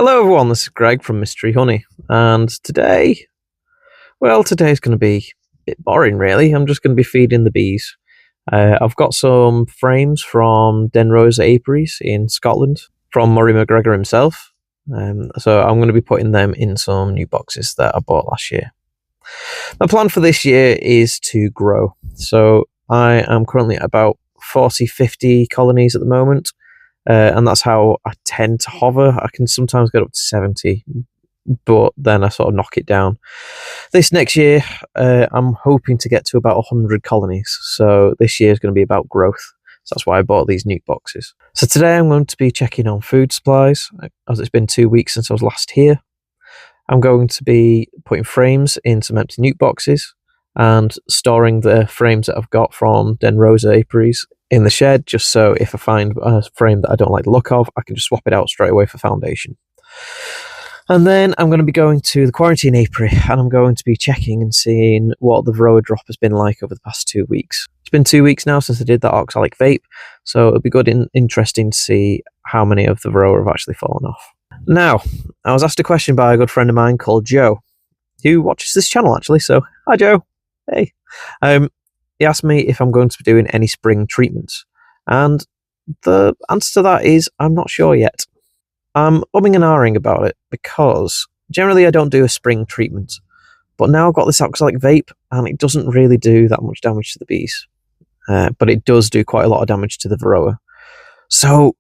Hello everyone, this is Greg from Mystery Honey, and today's going to be a bit boring really. I'm just going to be feeding the bees. I've got some frames from Denrose Apiaries in Scotland, from Murray McGregor himself, so I'm going to be putting them in some new boxes that I bought last year. My plan for this year is to grow, so I am currently at about 40-50 colonies at the moment. And that's how I tend to hover. I can sometimes get up to 70, but then I sort of knock it down. This next year, I'm hoping to get to about 100 colonies. So this year is going to be about growth. So that's why I bought these nuke boxes. So today I'm going to be checking on food supplies, as it's been 2 weeks since I was last here. I'm going to be putting frames in some empty nuke boxes and storing the frames that I've got from Denrose Apiaries in the shed, just so if I find a frame that I don't like the look of, I can just swap it out straight away for foundation. And then I'm going to be going to the quarantine apiary, and I'm going to be checking and seeing what the Varroa drop has been like over the past 2 weeks. It's been 2 weeks now since I did that oxalic vape, so it'll be good and interesting to see how many of the Varroa have actually fallen off. Now, I was asked a question by a good friend of mine called Joe, who watches this channel actually, so hi Joe. Hey. He asked me if I'm going to be doing any spring treatments, and the answer to that is I'm not sure yet. I'm umming and ahhing about it because generally I don't do a spring treatment, but now I've got this oxalic vape and it doesn't really do that much damage to the bees, but it does do quite a lot of damage to the Varroa. So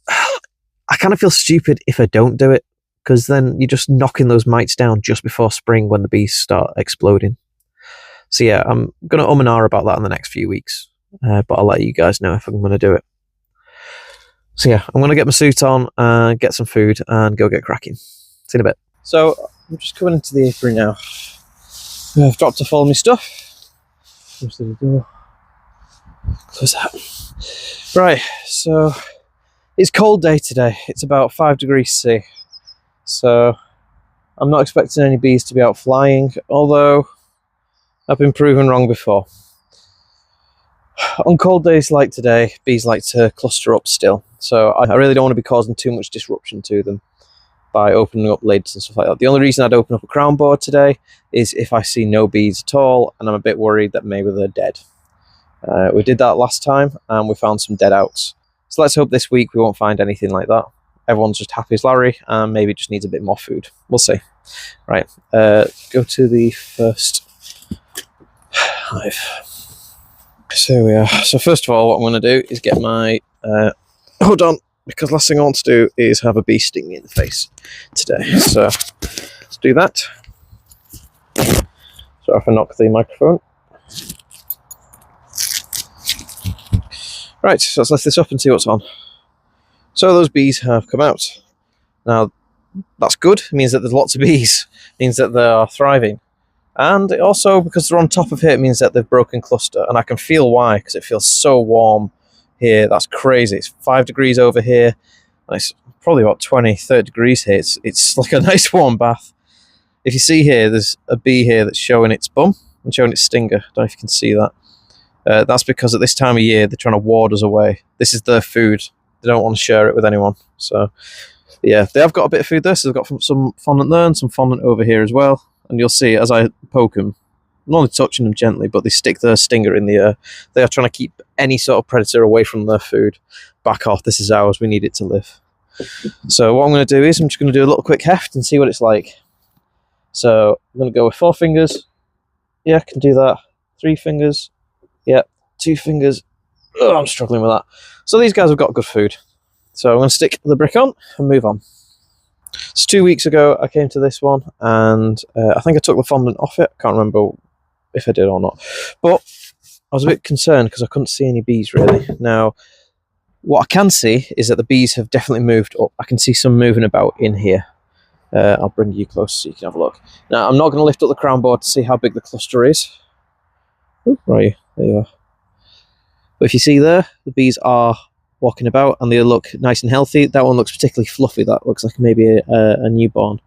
I kind of feel stupid if I don't do it, because then you're just knocking those mites down just before spring when the bees start exploding. So yeah, I'm going to and ah about that in the next few weeks, but I'll let you guys know if I'm going to do it. So yeah, I'm going to get my suit on and get some food and go get cracking. See you in a bit. So I'm just coming into the apiary now. I've dropped off all my stuff. Close the door. Close that. Right, so it's a cold day today. It's about 5 degrees C. So I'm not expecting any bees to be out flying, although I've been proven wrong before. On cold days like today, bees like to cluster up still, so I really don't want to be causing too much disruption to them by opening up lids and stuff like that. The only reason I'd open up a crown board today is if I see no bees at all and I'm a bit worried that maybe they're dead. We did that last time and we found some dead outs. So let's hope this week we won't find anything like that. Everyone's just happy as Larry and maybe just needs a bit more food. We'll see. Right, go to the first hive. So here we are. So first of all, what I'm going to do is get my hood on, because last thing I want to do is have a bee sting me in the face today. So let's do that. Sorry if I knock the microphone. Right, so let's lift this up and see what's on. So those bees have come out. Now that's good. It means that there's lots of bees. It means that they are thriving. And it also, because they're on top of here, it means that they've broken cluster. And I can feel why, because it feels so warm here. That's crazy. It's 5 degrees over here. And it's probably about 20-30 degrees here. It's like a nice warm bath. If you see here, there's a bee here that's showing its bum and showing its stinger. I don't know if you can see that. That's because at this time of year, they're trying to ward us away. This is their food. They don't want to share it with anyone. So, yeah, they have got a bit of food there. So they've got some fondant there and some fondant over here as well. And you'll see as I poke them, I'm only touching them gently, but they stick their stinger in the air. They are trying to keep any sort of predator away from their food. Back off, this is ours, we need it to live. So what I'm going to do is I'm just going to do a little quick heft and see what it's like. So I'm going to go with 4 fingers. Yeah, I can do that. 3 fingers. Yeah, 2 fingers. Oh, I'm struggling with that. So these guys have got good food. So I'm going to stick the brick on and move on. So 2 weeks ago, I came to this one, and I think I took the fondant off it. I can't remember if I did or not. But I was a bit concerned because I couldn't see any bees, really. Now, what I can see is that the bees have definitely moved up. I can see some moving about in here. I'll bring you close so you can have a look. Now, I'm not going to lift up the crown board to see how big the cluster is. Ooh, where are you? There you are. But if you see there, the bees are walking about and they look nice and healthy. That one looks particularly fluffy. That looks like maybe a newborn.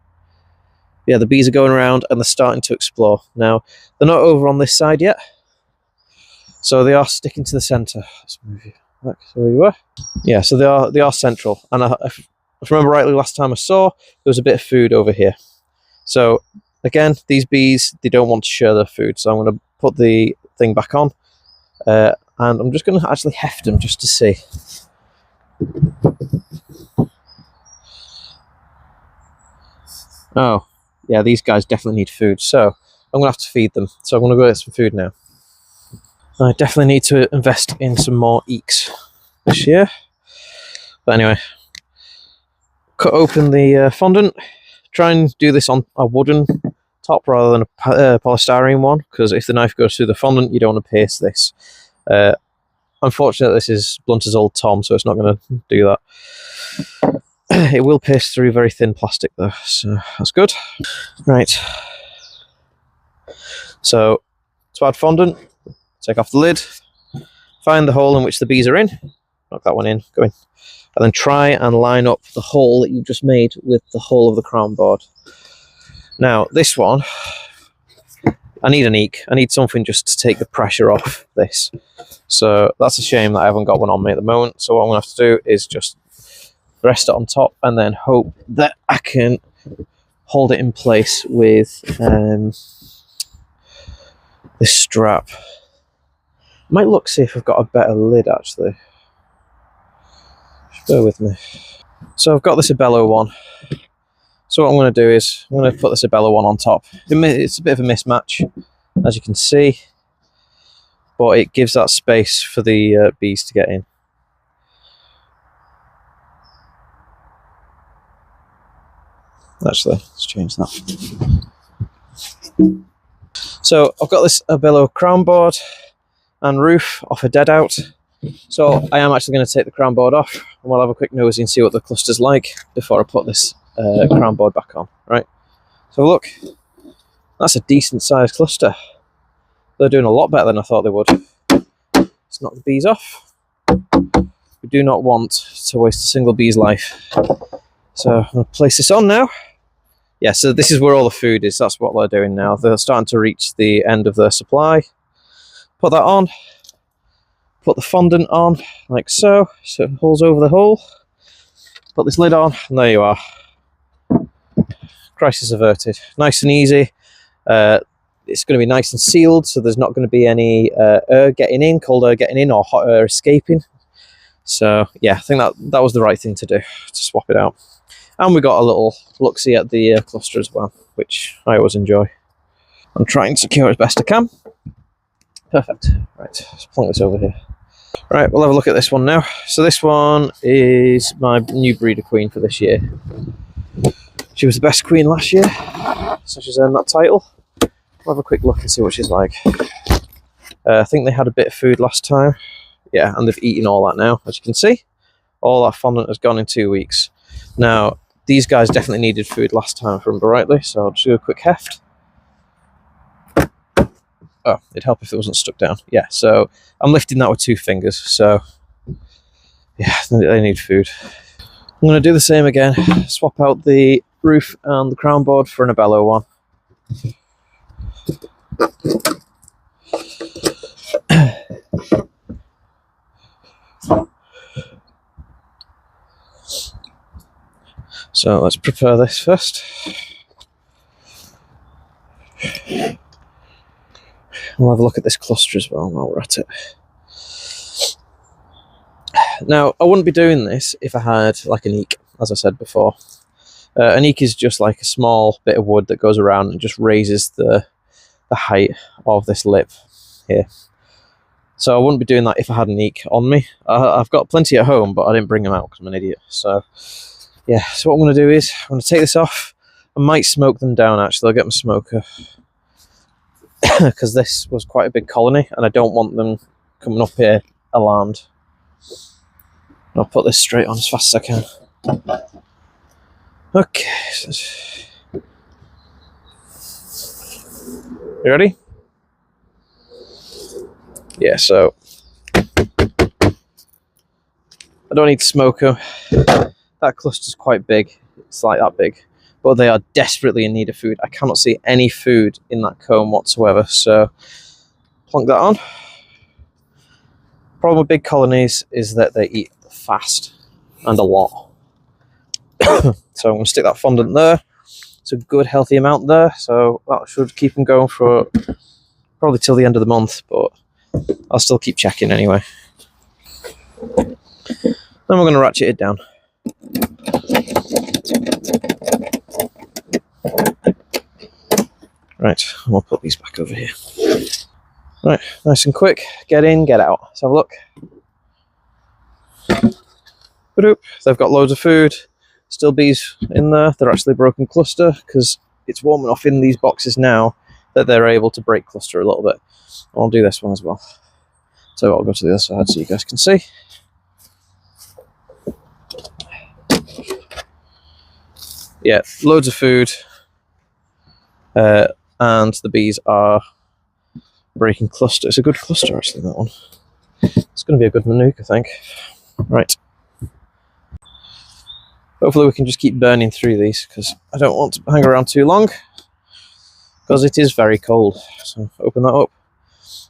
Yeah, the bees are going around and they're starting to explore. Now, they're not over on this side yet, so they are sticking to the centre. Let's move you back so where you were. Yeah, so they are central, and if I remember rightly, last time I saw, there was a bit of food over here. So again, these bees, they don't want to share their food. So I'm going to put the thing back on. And I'm just going to actually heft them just to see. Oh, yeah, these guys definitely need food. So I'm going to have to feed them. So I'm going to go get some food now. I definitely need to invest in some more eeks this year. But anyway, cut open the fondant. Try and do this on a wooden top rather than a polystyrene one, because if the knife goes through the fondant, you don't want to pierce this. Unfortunately, this is blunt as old Tom, so it's not going to do that. It will pierce through very thin plastic though, so that's good. Right. So to add fondant, take off the lid, find the hole in which the bees are in, knock that one in, go in, and then try and line up the hole that you just made with the hole of the crown board. Now this one, I need an eek. I need something just to take the pressure off this. So that's a shame that I haven't got one on me at the moment. So what I'm going to have to do is just rest it on top and then hope that I can hold it in place with this strap. I might look, see if I've got a better lid actually. Just bear with me. So I've got this Abello one. So what I'm going to do is I'm going to put this Abello one on top. It's a bit of a mismatch, as you can see, but it gives that space for the bees to get in. Actually, let's change that. So I've got this Abello crown board and roof off a dead out. So I am actually going to take the crown board off and we'll have a quick nosy and see what the cluster's like before I put this crown board back on. Right. So look, that's a decent sized cluster. They're doing a lot better than I thought they would. Let's knock the bees off. We do not want to waste a single bee's life. So I'm going to place this on now. Yeah, so this is where all the food is. That's what they're doing now. They're starting to reach the end of their supply. Put that on. Put the fondant on, like so. So it holds over the hole. Put this lid on, and there you are. Crisis averted. Nice and easy. It's going to be nice and sealed, so there's not going to be any air getting in, cold air getting in, or hot air escaping. So yeah, I think that was the right thing to do, to swap it out. And we got a little look-see at the cluster as well, which I always enjoy. I'm trying to secure it as best I can. Perfect. Right, let's plonk this over here. Right, we'll have a look at this one now. So this one is my new breeder queen for this year. She was the best queen last year, so she's earned that title. We'll have a quick look and see what she's like. I think they had a bit of food last time. Yeah, and they've eaten all that now, as you can see. All that fondant has gone in 2 weeks. Now, these guys definitely needed food last time, if I remember rightly, so I'll just do a quick heft. Oh, it'd help if it wasn't stuck down. Yeah, so I'm lifting that with 2 fingers, so yeah, they need food. I'm going to do the same again, swap out the roof and the crown board for an Abello one. So let's prepare this first. We'll have a look at this cluster as well while we're at it. Now, I wouldn't be doing this if I had like an eek, as I said before. An eek is just like a small bit of wood that goes around and just raises the height of this lip here. So I wouldn't be doing that if I had an eek on me. I've got plenty at home, but I didn't bring them out because I'm an idiot. So yeah, so what I'm going to do is I'm going to take this off. I might smoke them down actually. I'll get my smoker because this was quite a big colony and I don't want them coming up here alarmed. I'll put this straight on as fast as I can. Okay. You ready? Yeah, so I don't need to smoke them. That cluster's quite big. It's like that big. But they are desperately in need of food. I cannot see any food in that comb whatsoever. So plonk that on. Problem with big colonies is that they eat fast and a lot. So I'm going to stick that fondant there. It's a good healthy amount there, so that should keep them going for probably till the end of the month, but I'll still keep checking anyway. Then we're going to ratchet it down. Right, we'll put these back over here. Right, nice and quick. Get in, get out. Let's have a look. They've got loads of food. Still bees in there. They're actually a broken cluster because it's warm enough in these boxes now that they're able to break cluster a little bit. I'll do this one as well. So I'll go to the other side so you guys can see. Yeah, loads of food. And the bees are breaking cluster. It's a good cluster actually, that one. It's going to be a good Manuka, I think. Right. Hopefully we can just keep burning through these because I don't want to hang around too long because it is very cold. So open that up.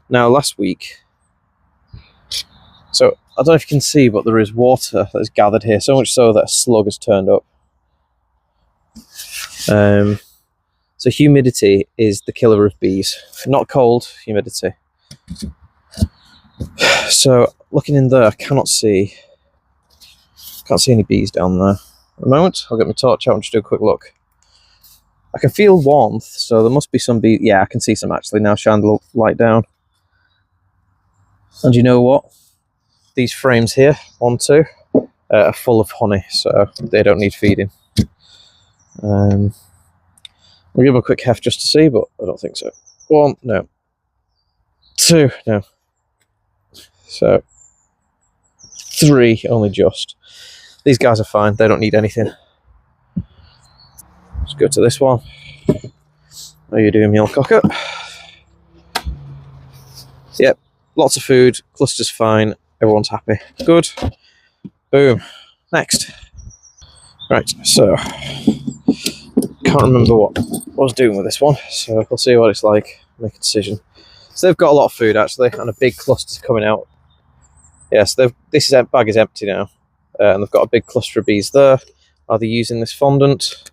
Now last week, so I don't know if you can see, but there is water that is gathered here, so much so that a slug has turned up. So humidity is the killer of bees. Not cold, humidity. So looking in there, I can't see any bees down there. At the moment, I'll get my torch out and just do a quick look. I can feel warmth, so there must be some bees. Yeah, I can see some actually now. Shine the light down. And you know what? These frames here, 1, 2, are full of honey, so they don't need feeding. I'll give them a quick heft just to see, but I don't think so. 1, no. 2, no. So 3, only just. These guys are fine, they don't need anything. Let's go to this one. How are you doing, Mealcocker? Yep, lots of food, cluster's fine, everyone's happy. Good. Boom. Next. Right, so can't remember what I was doing with this one, so we'll see what it's like, make a decision. So they've got a lot of food actually, and a big cluster's coming out. Yes, this bag is empty now, and they've got a big cluster of bees there. Are they using this fondant?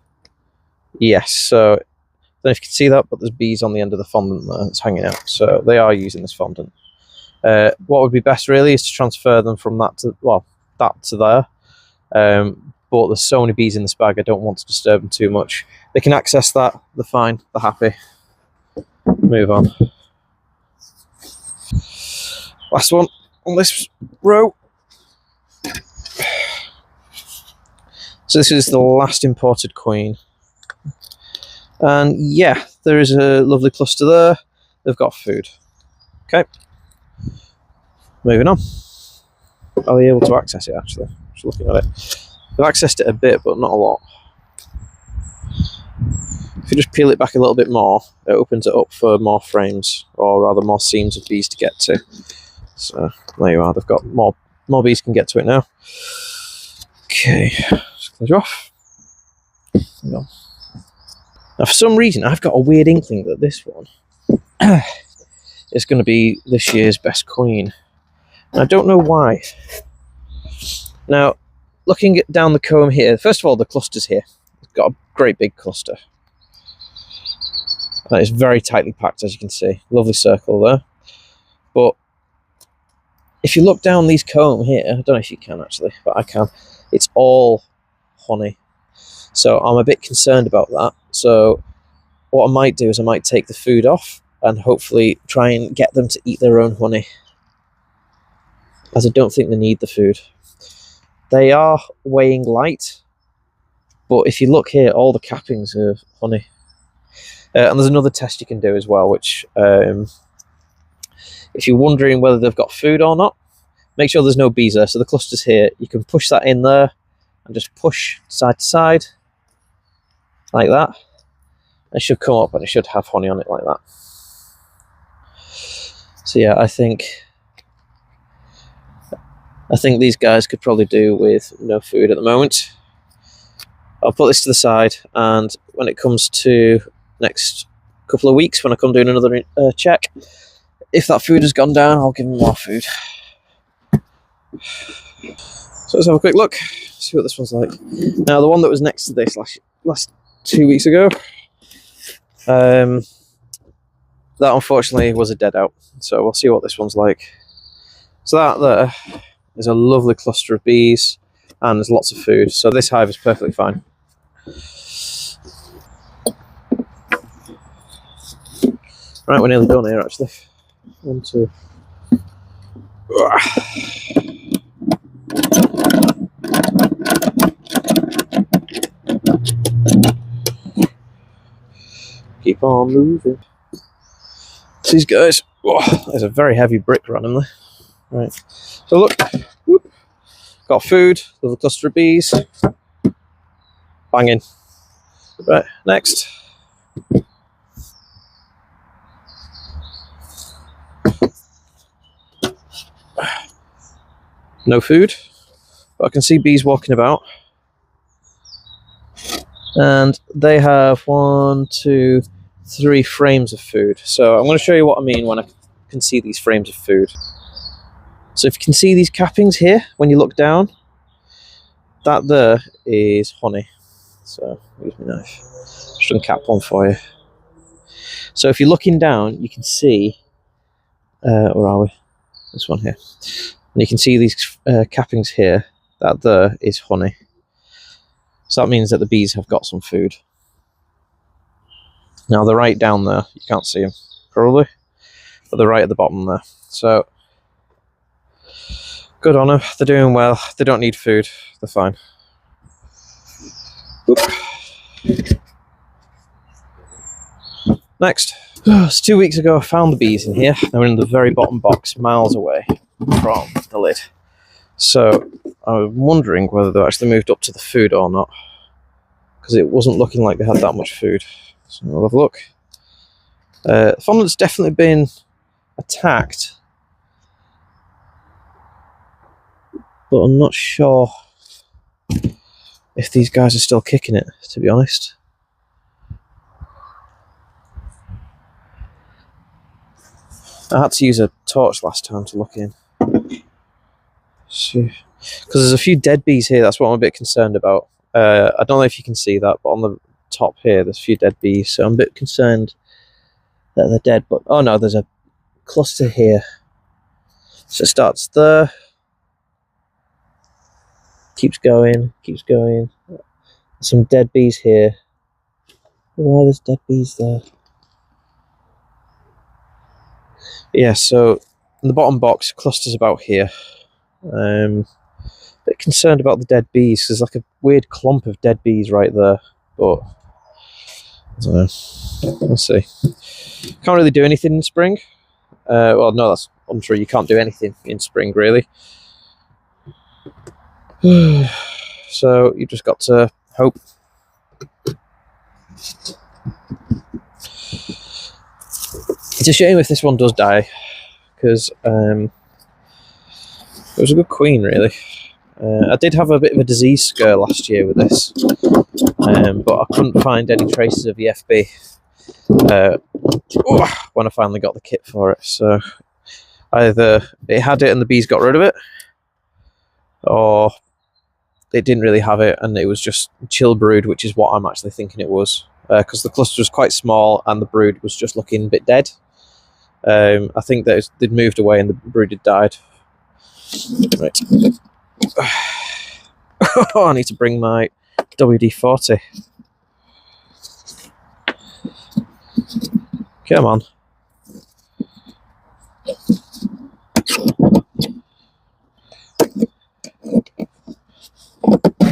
Yes, so I don't know if you can see that, but there's bees on the end of the fondant there that's hanging out, so they are using this fondant. What would be best really is to transfer them from that to, well, that to there. But there's so many bees in this bag, I don't want to disturb them too much. They can access that, they're fine, they're happy. Move on. Last one on this row. So this is the last imported queen. And yeah, there is a lovely cluster there. They've got food. Okay. Moving on. Are they able to access it actually? Just looking at it. They've accessed it a bit, but not a lot. If you just peel it back a little bit more, it opens it up for more frames, or rather more seams of bees to get to. So there you are, they've got more bees can get to it now. Okay, let's close you off. Hang on. Now for some reason, I've got a weird inkling that this one is going to be this year's best queen. And I don't know why. Now, looking down the comb here, first of all, the cluster's here. It's got a great big cluster. And it's very tightly packed, as you can see. Lovely circle there. But if you look down these comb here, I don't know if you can actually, but I can. It's all honey. So I'm a bit concerned about that. So what I might do is I might take the food off and hopefully try and get them to eat their own honey, as I don't think they need the food. They are weighing light, but if you look here, all the cappings are honey. And there's another test you can do as well, which if you're wondering whether they've got food or not, make sure there's no bees there. So the cluster's here, you can push that in there and just push side to side like that. It should come up and it should have honey on it like that. So yeah, I think these guys could probably do with no food at the moment. I'll put this to the side, and when it comes to next couple of weeks, when I come doing another check, if that food has gone down, I'll give them more food. So let's have a quick look, see what this one's like. Now, the one that was next to this last 2 weeks ago, that unfortunately was a dead out. So we'll see what this one's like. So that there is a lovely cluster of bees, and there's lots of food. So this hive is perfectly fine. Right, we're nearly done here actually. 1, 2. Keep on moving. These guys, there's a very heavy brick randomly. Right, so look, whoop, got food, little cluster of bees, banging. Right, next. No food, but I can see bees walking about. And they have 1, 2, 3 frames of food. So I'm going to show you what I mean when I can see these frames of food. So if you can see these cappings here, when you look down, that there is honey. So use my knife. Just uncap one for you. So if you're looking down, you can see, where are we? This one here. And you can see these cappings here. That there is honey. So that means that the bees have got some food. Now they're right down there. You can't see them, probably. But they're right at the bottom there. So, good on them. They're doing well. They don't need food. They're fine. Oop. Next. So 2 weeks ago I found the bees in here. They were in the very bottom box, miles away from the lid. So I was wondering whether they actually moved up to the food or not, because it wasn't looking like they had that much food. So we'll have a look. The fondant's definitely been attacked, but I'm not sure if these guys are still kicking it, to be honest. I had to use a torch last time to look in. Because there's a few dead bees here, that's what I'm a bit concerned about. I don't know if you can see that, but on the top here there's a few dead bees, so I'm a bit concerned that they're dead. But oh no, there's a cluster here. So it starts there, keeps going. Some dead bees here. Why there's dead bees there? Yeah, so in the bottom box, clusters about here. Bit concerned about the dead bees. There's like a weird clump of dead bees right there, but I don't know. We'll see. Can't really do anything in spring. Well, no, that's untrue. You can't do anything in spring, really. So you just got to hope. It's a shame if this one does die, because it was a good queen, really. I did have a bit of a disease scare last year with this, but I couldn't find any traces of the FB when I finally got the kit for it. So either it had it and the bees got rid of it, or it didn't really have it and it was just chill brood, which is what I'm actually thinking it was, because the cluster was quite small and the brood was just looking a bit dead. I think that they'd moved away and the brood had died. Right. Oh, I need to bring my WD-40. Come on.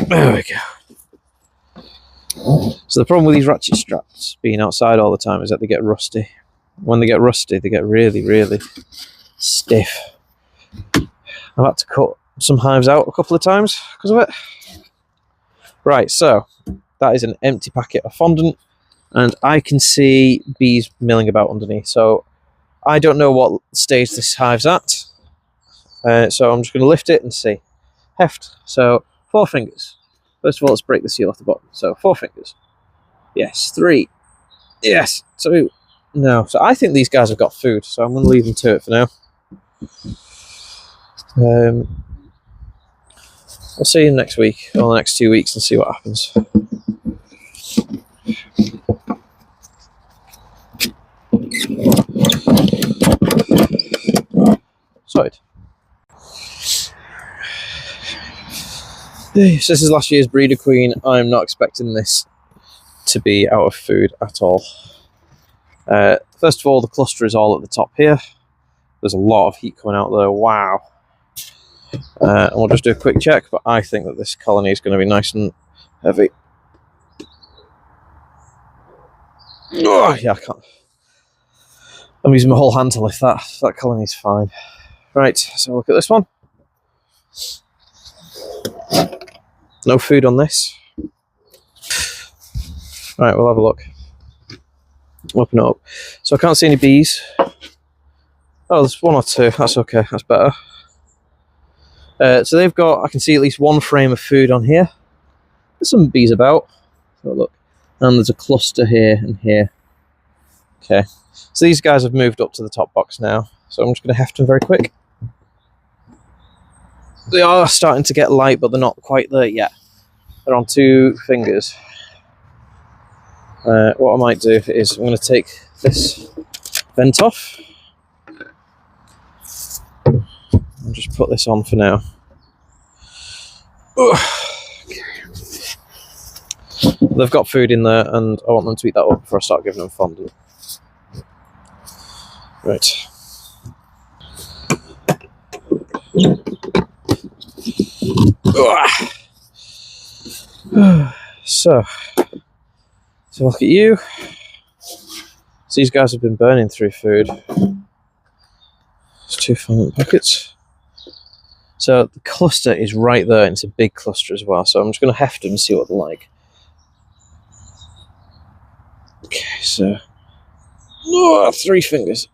There we go. So the problem with these ratchet straps being outside all the time is that they get rusty. When they get rusty, they get really, really stiff. I've had to cut some hives out a couple of times because of it. Right, so that is an empty packet of fondant, and I can see bees milling about underneath. So I don't know what stage this hive's at. So I'm just going to lift it and see. Heft. So 4 fingers. First of all, let's break the seal off the bottom. So 4 fingers. Yes. 3. Yes. 2. No. So I think these guys have got food, so I'm going to leave them to it for now. I'll see you next week or the next 2 weeks and see what happens. Sorted. This is last year's breeder queen. I'm not expecting this to be out of food at all. First of all, the cluster is all at the top here. There's a lot of heat coming out there. Wow. And we'll just do a quick check, but I think that this colony is going to be nice and heavy. Oh, yeah, I can't. I'm using my whole hand to lift that. That colony's fine. Right, so look at this one. No food on this. Right, we'll have a look. Open it up. So I can't see any bees. Oh, there's one or two. That's okay. That's better. So they've got, I can see at least one frame of food on here. There's some bees about. So look. And there's a cluster here and here. Okay. So these guys have moved up to the top box now. So I'm just going to heft them very quick. They are starting to get light, but they're not quite there yet. They're on 2 fingers. What I might do is I'm going to take this vent off. And just put this on for now. Okay. They've got food in there, and I want them to eat that up before I start giving them fondant. Right. So look at you. So these guys have been burning through food. There's 2 fondant packets. So the cluster is right there, and it's a big cluster as well. So I'm just going to heft them and see what they're like. Okay, so 3 fingers.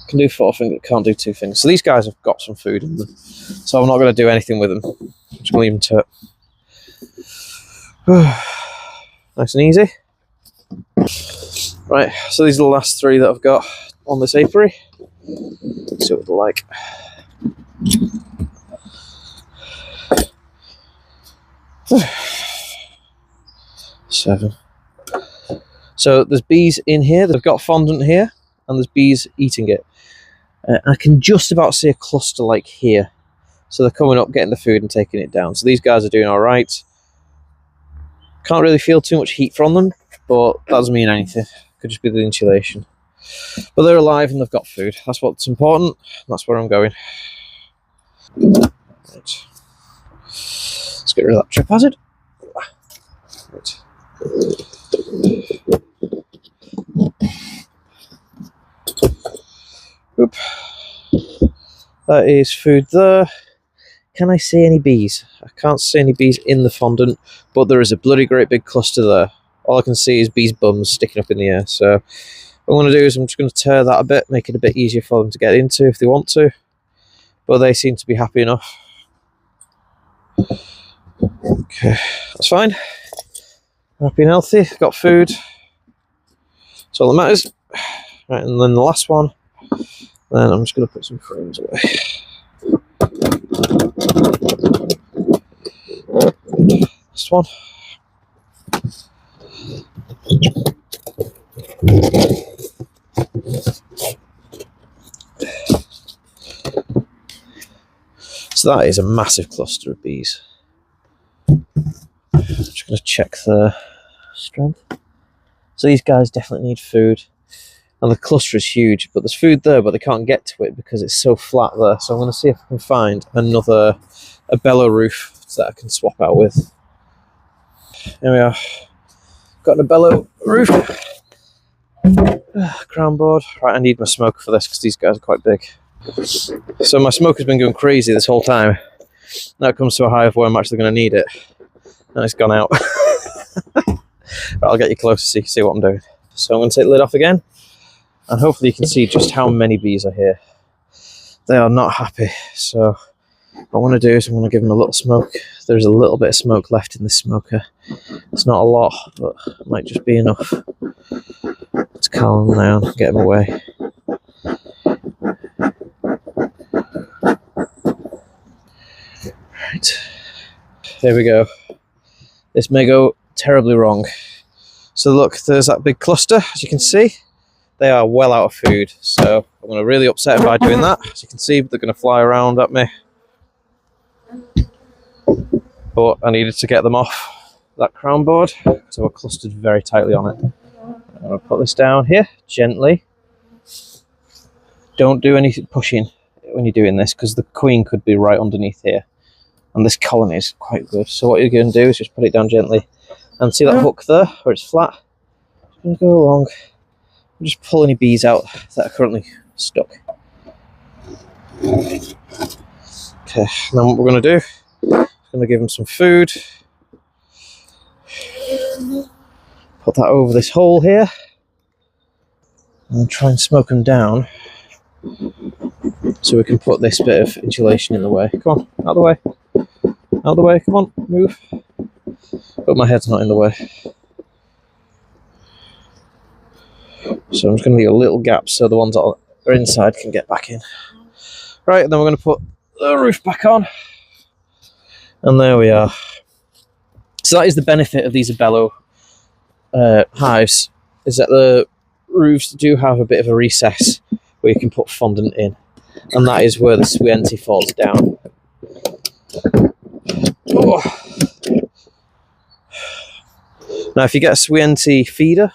Can do 4 fingers, can't do 2 fingers. So these guys have got some food in them. So I'm not going to do anything with them. I'm just going to leave them to it. Nice and easy. Right, so these are the last 3 that I've got on this apiary. Let's see what they're like. Seven. So there's bees in here. They've got fondant here, and there's bees eating it. I can just about see a cluster like here. So they're coming up, getting the food and taking it down. So these guys are doing all right. Can't really feel too much heat from them, but that doesn't mean anything. Could just be the insulation. But they're alive and they've got food. That's what's important. That's where I'm going. Right. Let's get rid of that trip hazard. Right. Oop. That is food there. Can I see any bees? I can't see any bees in the fondant, but there is a bloody great big cluster there. All I can see is bees' bums sticking up in the air. So what I'm going to do is I'm just going to tear that a bit, make it a bit easier for them to get into if they want to. But they seem to be happy enough. Okay, that's fine. Happy and healthy, got food. That's all that matters. Right, and then the last one. Then I'm just going to put some frames away. Last one. So that is a massive cluster of bees. I'm just going to check the strength. So these guys definitely need food. And the cluster is huge, but there's food there, but they can't get to it because it's so flat there. So I'm going to see if I can find a bellow roof that I can swap out with. There we are. Got a bellow roof. Crown board. Right, I need my smoker for this because these guys are quite big. So my smoker's been going crazy this whole time. Now it comes to a high of where I'm actually going to need it. And it's gone out. Right, I'll get you closer so you can see what I'm doing. So I'm going to take the lid off again. And hopefully you can see just how many bees are here. They are not happy. So what I want to do is I'm going to give them a little smoke. There's a little bit of smoke left in this smoker. It's not a lot, but it might just be enough to calm them down, get them away. here we go. This may go terribly wrong. So look, there's that big cluster, as you can see. They are well out of food, so I'm going to really upset them by doing that. As you can see, they're going to fly around at me. But I needed to get them off that crown board, because they were clustered very tightly on it. I'm going to put this down here, gently. Don't do any pushing when you're doing this, because the queen could be right underneath here. And this colony is quite good. So what you're going to do is just put it down gently. And see that hook there, where it's flat? Just going to go along. Just pull any bees out that are currently stuck. Okay, now what we're going to do, going to give them some food. Put that over this hole here. And try and smoke them down. So we can put this bit of insulation in the way. Come on, out of the way. Out of the way, come on, move. But my head's not in the way. So I'm just going to leave a little gap so the ones that are inside can get back in. Right, and then we're going to put the roof back on. And there we are. So that is the benefit of these Abello hives, is that the roofs do have a bit of a recess where you can put fondant in. And that is where the Swienti falls down. Oh. Now if you get a Swienti feeder,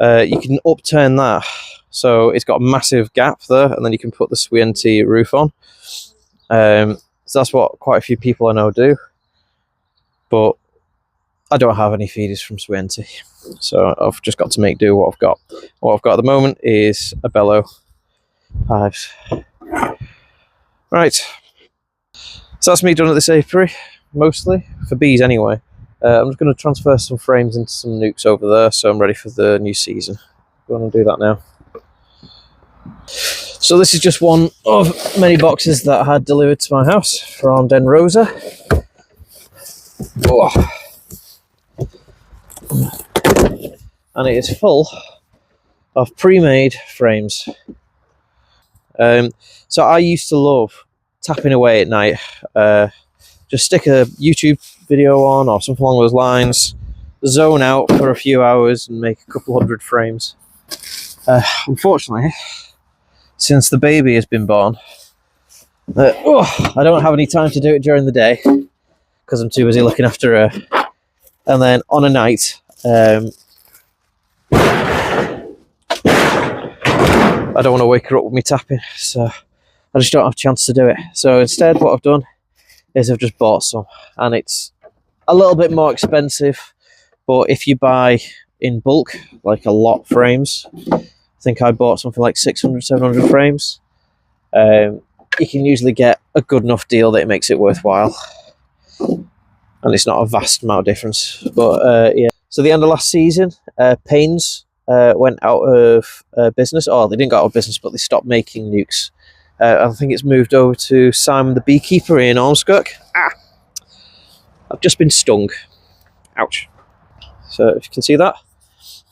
you can upturn that, so it's got a massive gap there, and then you can put the Swienti roof on. So that's what quite a few people I know do, but I don't have any feeders from Swienti, so I've just got to make do what I've got. What I've got at the moment is Abello hives. Right, so that's me done at this apiary, mostly, for bees anyway. I'm just going to transfer some frames into some nukes over there, so I'm ready for the new season. I'm going to do that now. So this is just one of many boxes that I had delivered to my house from Den Rosa. Oh. And it is full of pre-made frames. So I used to love tapping away at night. Just stick a YouTube video on or something along those lines, zone out for a few hours and make a couple hundred frames. Unfortunately, since the baby has been born, I don't have any time to do it during the day because I'm too busy looking after her. And then on a night, I don't want to wake her up with me tapping, so I just don't have a chance to do it. So instead what I've done is I've just bought some, and it's a little bit more expensive, but if you buy in bulk, like a lot frames, I think I bought something like 600, 700 frames, you can usually get a good enough deal that it makes it worthwhile, and it's not a vast amount of difference. But yeah, so the end of last season, Paynes went out of business. Oh, they didn't go out of business, but they stopped making nukes. I think it's moved over to Simon the Beekeeper in Ormskirk. I've just been stung. Ouch. So if you can see that,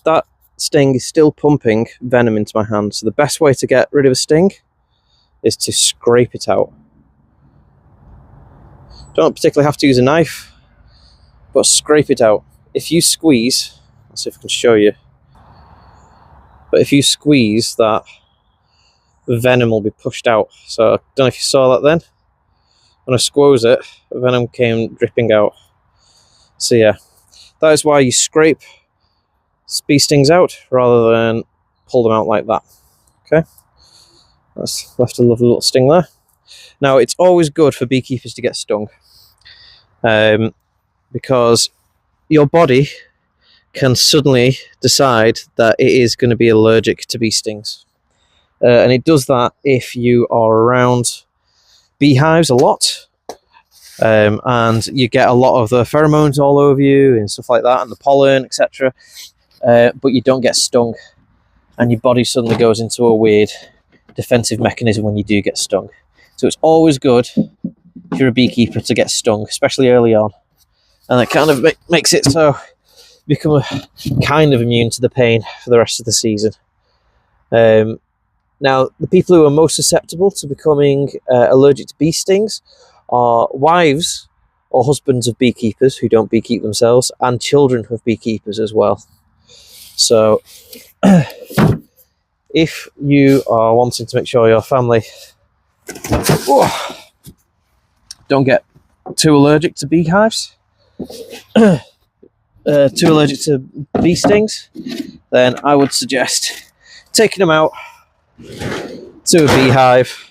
that sting is still pumping venom into my hand. So the best way to get rid of a sting is to scrape it out. Don't particularly have to use a knife, but scrape it out. If you squeeze, let's see if I can show you, but if you squeeze that, the venom will be pushed out. So I don't know if you saw that then. When I squoze it, the venom came dripping out. So yeah, that is why you scrape bee stings out rather than pull them out like that. Okay, that's left a lovely little sting there. Now it's always good for beekeepers to get stung, because your body can suddenly decide that it is going to be allergic to bee stings. And it does that if you are around beehives a lot, and you get a lot of the pheromones all over you and stuff like that, and the pollen, etc. But you don't get stung, and your body suddenly goes into a weird defensive mechanism when you do get stung. So it's always good if you're a beekeeper to get stung, especially early on, and it kind of makes it so you become kind of immune to the pain for the rest of the season. Now, the people who are most susceptible to becoming allergic to bee stings are wives or husbands of beekeepers who don't beekeep themselves, and children of beekeepers as well. So if you are wanting to make sure your family don't get too allergic to beehives, too allergic to bee stings, then I would suggest taking them out to a beehive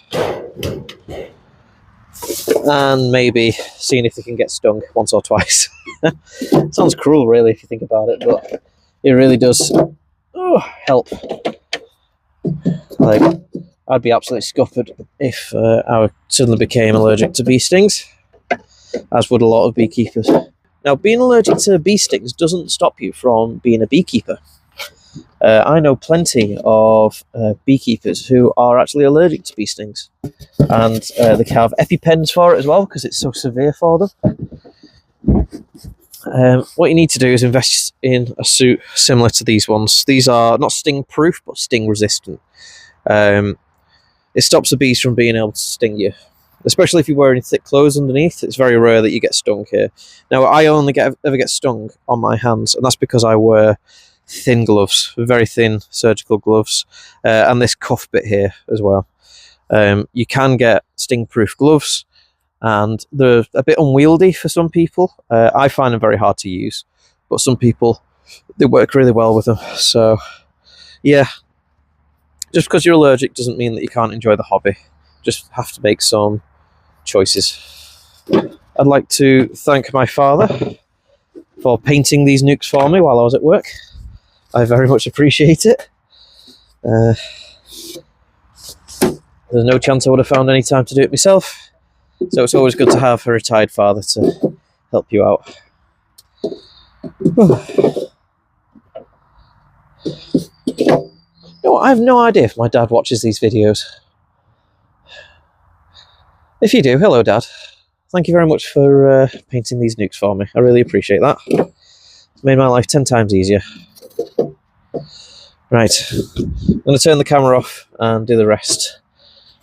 and maybe seeing if they can get stung once or twice. Sounds cruel, really, if you think about it, but it really does help. Like, I'd be absolutely scuppered if I suddenly became allergic to bee stings, as would a lot of beekeepers. Now, being allergic to bee stings doesn't stop you from being a beekeeper. I know plenty of beekeepers who are actually allergic to bee stings, and they can have EpiPens for it as well because it's so severe for them. What you need to do is invest in a suit similar to these ones. These are not sting proof but sting resistant. It stops the bees from being able to sting you, especially if you're wearing thick clothes underneath. It's very rare that you get stung here. Now, I only ever get stung on my hands, and that's because I wear thin gloves, very thin surgical gloves, and this cuff bit here as well. You can get sting-proof gloves, and they're a bit unwieldy for some people. I find them very hard to use, but some people, they work really well with them. So, yeah, just because you're allergic doesn't mean that you can't enjoy the hobby. Just have to make some choices. I'd like to thank my father for painting these nukes for me while I was at work. I very much appreciate it. There's no chance I would have found any time to do it myself, so it's always good to have a retired father to help you out. No, I have no idea if my dad watches these videos. If you do, hello Dad. Thank you very much for painting these nukes for me. I really appreciate that. It's made my life 10 times easier. Right, I'm going to turn the camera off and do the rest,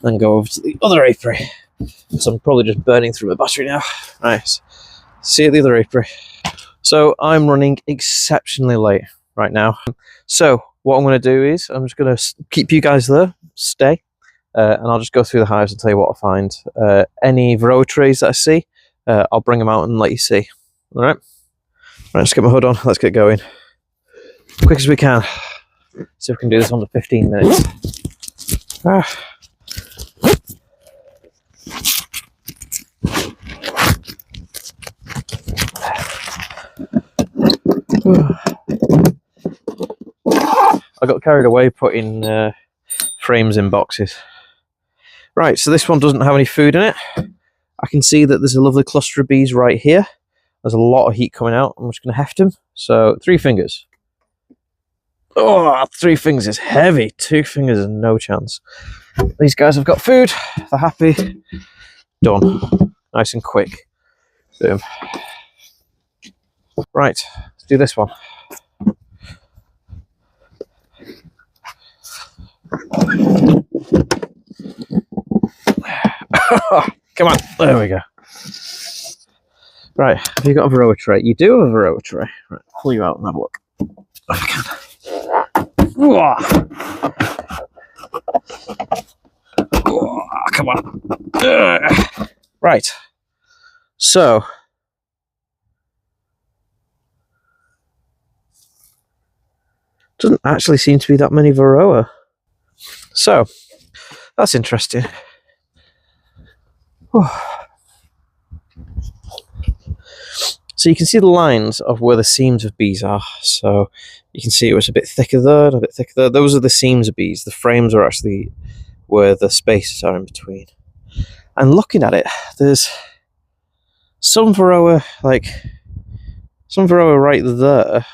then go over to the other apiary, because I'm probably just burning through my battery now. Right, see you at the apiary. So I'm running exceptionally late right now. So what I'm going to do is I'm just going to keep you guys there, stay, and I'll just go through the hives and tell you what I find. Any varroa trays that I see, I'll bring them out and let you see. All right, let's get my hood on. Let's get going. Quick as we can. See if we can do this under 15 minutes. I got carried away putting frames in boxes. Right, so this one doesn't have any food in it. I can see that there's a lovely cluster of bees right here. There's a lot of heat coming out. I'm just going to heft them. So 3 fingers. Oh, 3 fingers is heavy. 2 fingers is no chance. These guys have got food. They're happy. Done. Nice and quick. Boom. Right, let's do this one. Come on. There we go. Right, have you got a varroa tray? You do have a varroa tray. Right, pull you out and have a look. If I can. Come on. Right. So. Doesn't actually seem to be that many varroa. So, that's interesting. So you can see the lines of where the seams of bees are. So you can see it was a bit thicker there and a bit thicker there. Those are the seams of bees. The frames are actually where the spaces are in between. And looking at it, there's some varroa, right there.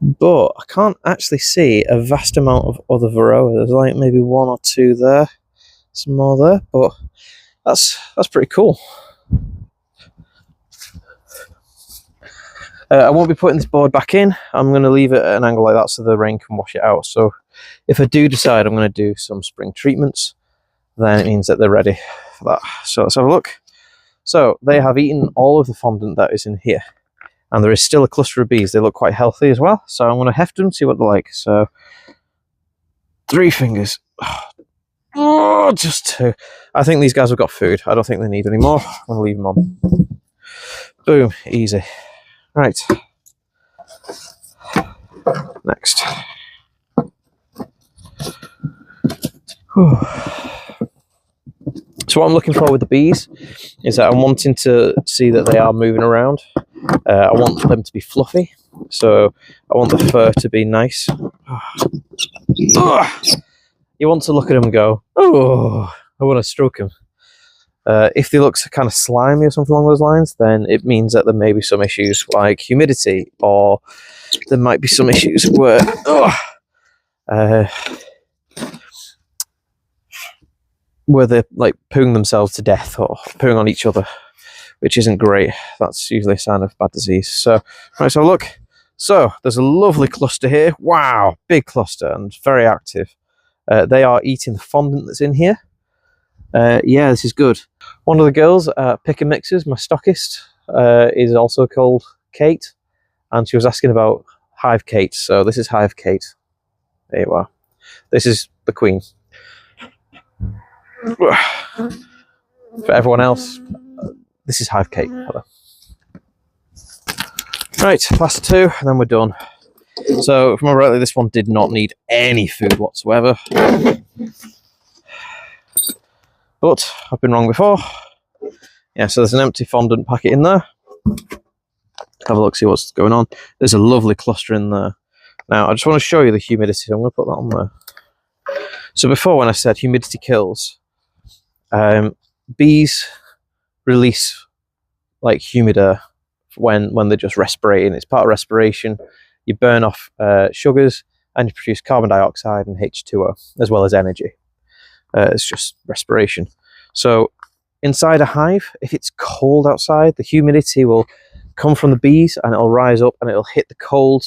But I can't actually see a vast amount of other varroa. There's like maybe 1 or 2 there, some more there, but that's pretty cool. I won't be putting this board back in. I'm going to leave it at an angle like that so the rain can wash it out. So if I do decide I'm going to do some spring treatments, then it means that they're ready for that. So let's have a look. So they have eaten all of the fondant that is in here, and there is still a cluster of bees. They look quite healthy as well, so I'm going to heft them, see what they're like. So 3 fingers. Oh, just 2. I think these guys have got food. I don't think they need any more. I'm going to leave them on. Boom, easy. Right. Next. Whew. So what I'm looking for with the bees is that I'm wanting to see that they are moving around. I want them to be fluffy, so I want the fur to be nice. You want to look at them and go, oh, I want to stroke them. If they look kind of slimy or something along those lines, then it means that there may be some issues like humidity, or there might be some issues where they're like pooing themselves to death or pooing on each other, which isn't great. That's usually a sign of bad disease. So, right, so look. So, there's a lovely cluster here. Wow, big cluster and very active. They are eating the fondant that's in here. Yeah, this is good. One of the girls at Pick and Mixes, my stockist, is also called Kate, and she was asking about Hive Kate. So this is Hive Kate. There you are. This is the queen. For everyone else, this is Hive Kate. Right, last 2, and then we're done. So, if I remember rightly, this one did not need any food whatsoever. But I've been wrong before. Yeah, so there's an empty fondant packet in there. Have a look, see what's going on. There's a lovely cluster in there. Now, I just want to show you the humidity. So I'm going to put that on there. So before, when I said humidity kills, bees release like humid air when they're just respirating. It's part of respiration. You burn off sugars, and you produce carbon dioxide and H2O, as well as energy. It's just respiration. So inside a hive, if it's cold outside, the humidity will come from the bees and it'll rise up and it'll hit the cold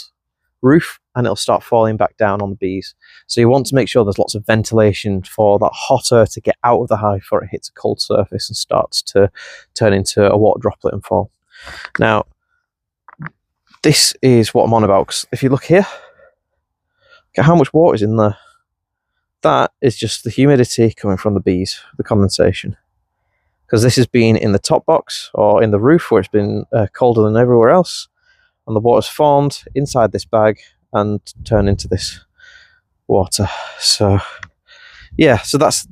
roof and it'll start falling back down on the bees. So you want to make sure there's lots of ventilation for that hot air to get out of the hive before it hits a cold surface and starts to turn into a water droplet and fall. Now, this is what I'm on about, because if you look here, look at how much water is in there. That is just the humidity coming from the bees, the condensation. Because this has been in the top box or in the roof where it's been colder than everywhere else, and the water's formed inside this bag and turned into this water. So yeah, so that's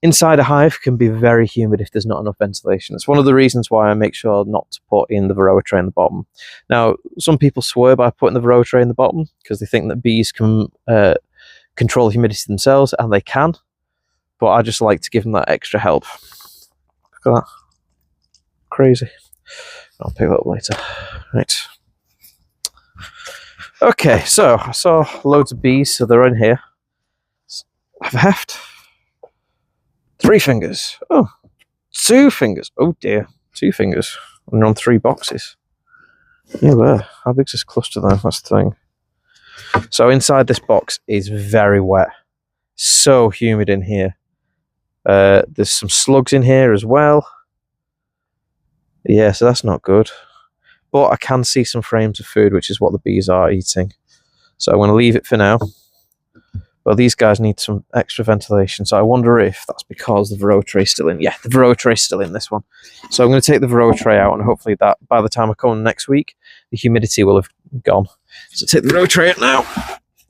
inside a hive can be very humid if there's not enough ventilation. It's one of the reasons why I make sure not to put in the varroa tray in the bottom. Now, some people swear by putting the varroa tray in the bottom because they think that bees can control humidity themselves, and they can, but I just like to give them that extra help. Look at that. Crazy. I'll pick that up later. Right. Okay, so I saw loads of bees, so they're in here. I have a heft. 3 fingers. Oh, 2 fingers. Oh dear, 2 fingers. And they're on 3 boxes. Yeah, where? How big's this cluster then? That's the thing. So inside this box is very wet. So humid in here. There's some slugs in here as well. Yeah, so that's not good. But I can see some frames of food, which is what the bees are eating. So I'm going to leave it for now. But these guys need some extra ventilation. So I wonder if that's because the varroa tray is still in. Yeah, the varroa tray is still in this one. So I'm going to take the varroa tray out, and hopefully that by the time I come next week, the humidity will have gone. So take the varroa tray out now.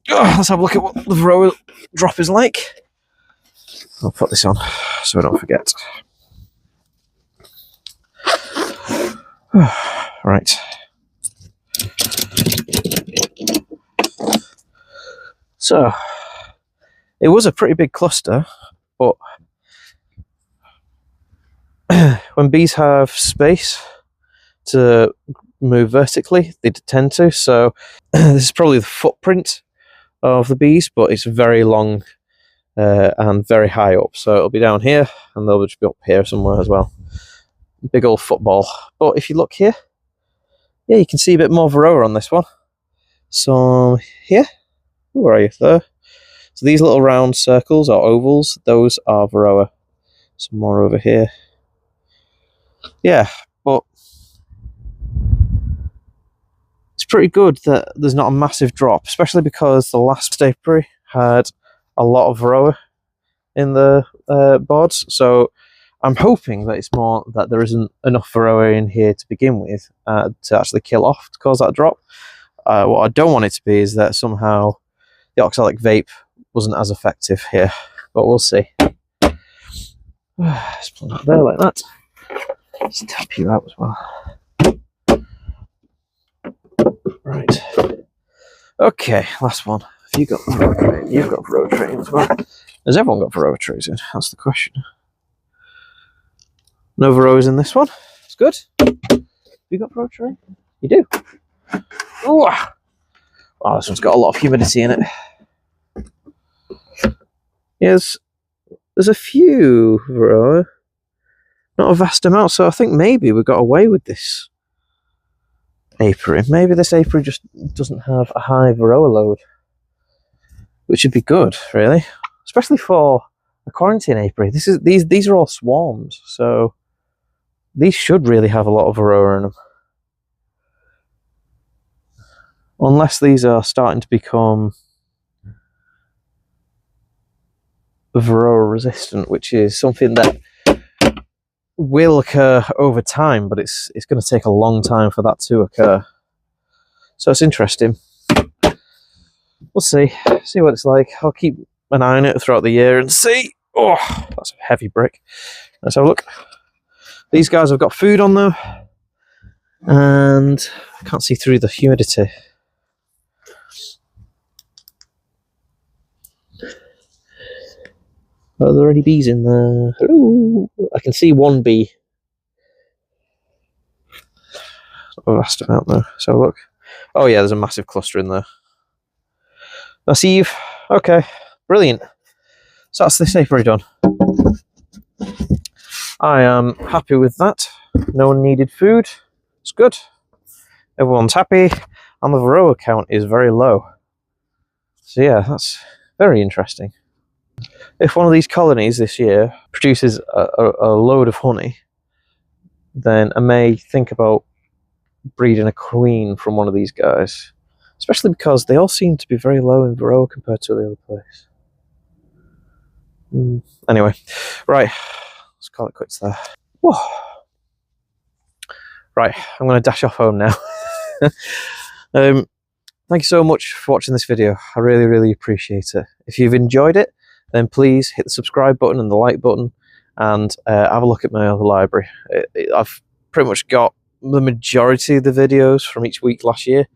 Oh, let's have a look at what the varroa drop is like. I'll put this on so I don't forget. Right. So, it was a pretty big cluster, but when bees have space to move vertically, they tend to. So, this is probably the footprint of the bees, but it's very long and very high up. So, it'll be down here, and they'll just be up here somewhere as well. Big old football. But if you look here, yeah, you can see a bit more varroa on this one. So, here, where are you? There. So these little round circles or ovals, those are varroa. Some more over here. Yeah, but it's pretty good that there's not a massive drop, especially because the last apiary had a lot of varroa in the boards. So I'm hoping that it's more that there isn't enough varroa in here to begin with to actually kill off to cause that drop. What I don't want it to be is that somehow the oxalic vape wasn't as effective here, but we'll see. Just put that there like that. Let's tap you out as well. Right. Okay, last one. Have you got varroa tray? You've got varroa tray as well. Has everyone got varroa trays in? That's the question. No varroas in this one. It's good. You got varroa tray? You do. Oh, this one's got a lot of humidity in it. Yes, there's a few varroa, not a vast amount. So I think maybe we got away with this apiary. Maybe this apiary just doesn't have a high varroa load, which would be good, really, especially for a quarantine apiary. These are all swarms, so these should really have a lot of varroa in them. Unless these are starting to become varroa resistant, which is something that will occur over time, but it's going to take a long time for that to occur. So it's interesting. We'll see what it's like. I'll keep an eye on it throughout the year and see. Oh, that's a heavy brick. Let's have a look. These guys have got food on them, and I can't see through the humidity. Are there any bees in there? Hello. I can see one bee. Not a vast amount though. So look. Oh yeah, there's a massive cluster in there. That's Eve. Okay, brilliant. So that's this apiary done. I am happy with that. No one needed food. It's good. Everyone's happy, and the varroa count is very low. So yeah, that's very interesting. If one of these colonies this year produces a load of honey, then I may think about breeding a queen from one of these guys, especially because they all seem to be very low in varroa compared to the other place. Anyway, right, let's call it quits there. Whoa. Right, I'm going to dash off home now. Thank you so much for watching this video. I really appreciate it. If you've enjoyed it, then please hit the subscribe button and the like button, and have a look at my other library. I've pretty much got the majority of the videos from each week last year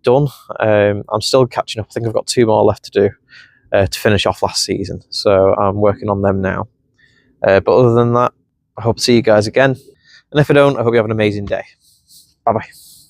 done. I'm still catching up. I think I've got 2 more left to do to finish off last season, so I'm working on them now. But other than that, I hope to see you guys again, and if I don't, I hope you have an amazing day. Bye bye.